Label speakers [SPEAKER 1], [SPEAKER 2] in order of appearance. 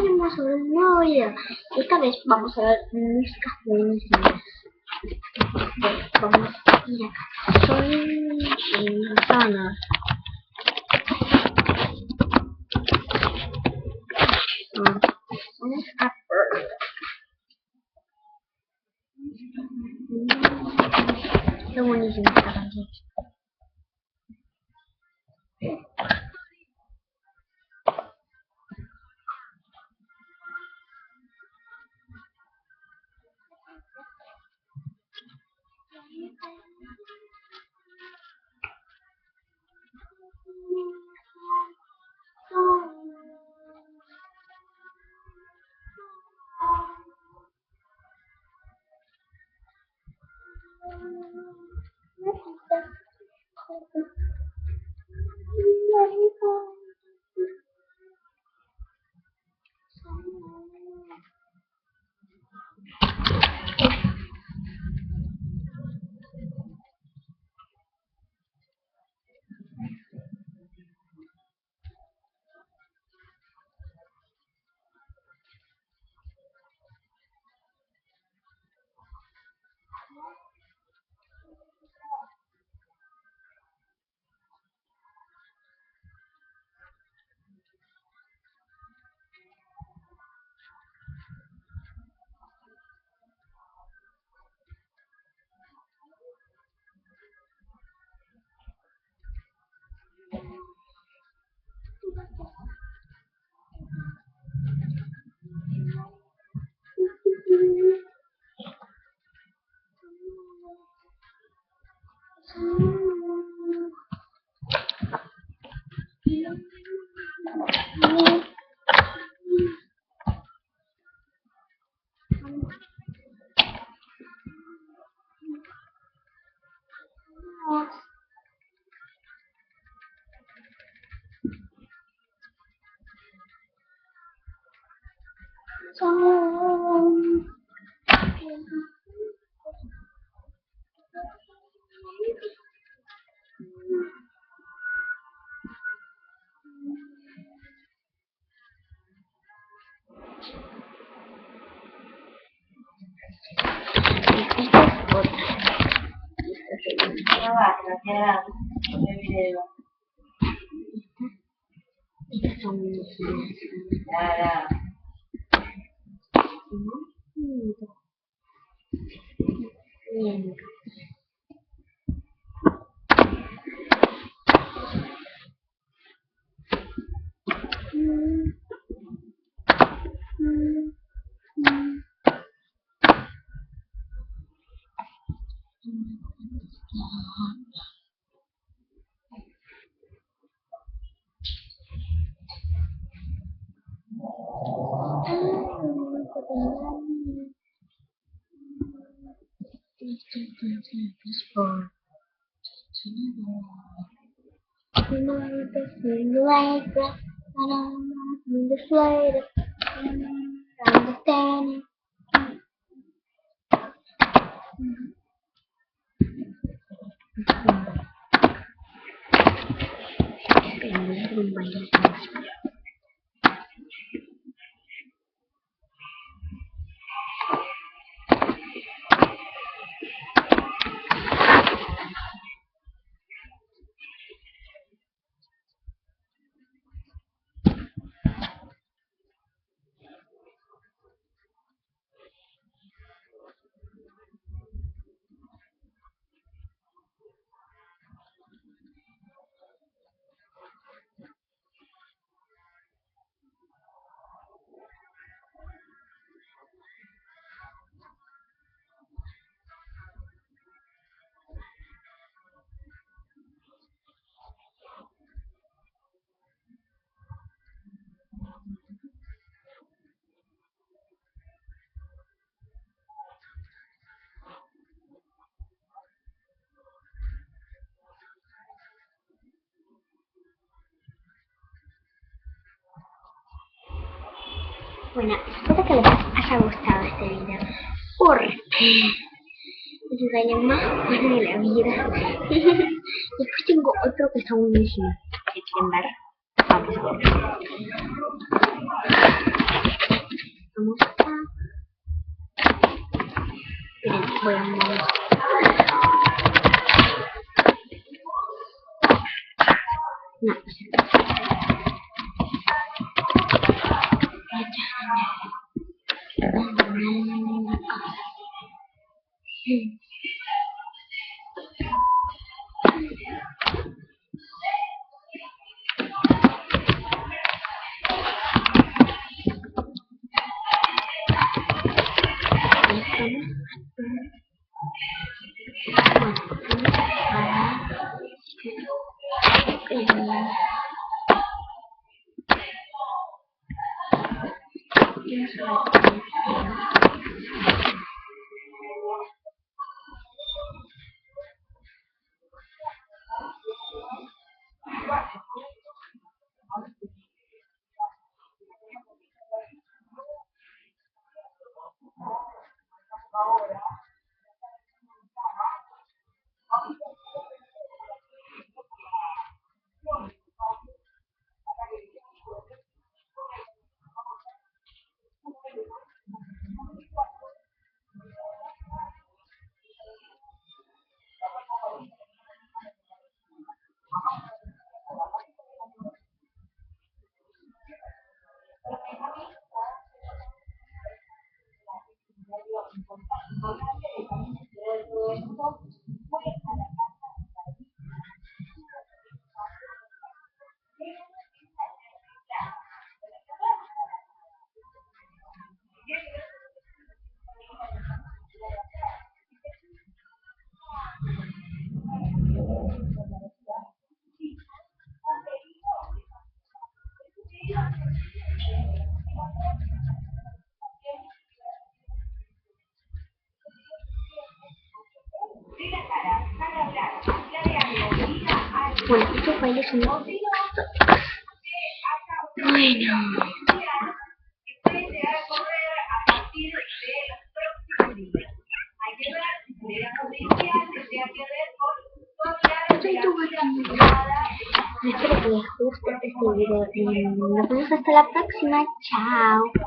[SPEAKER 1] Seguimos sobre un nuevo video. Y esta vez vamos a ver músicas buenísimas. Vamos a ir acá. Son manzanas. Vamos a ver. Qué buenísima esta canción. Bueno, espero que les haya gustado este video porque es el baile más bueno de la vida. Después tengo otro que está buenísimo. Si quieren ver, vamos a ver. Voy a mover. No. Bueno, estos bailes son exóticos. Bueno. Espero que les guste este video y nos vemos hasta la próxima. Chao.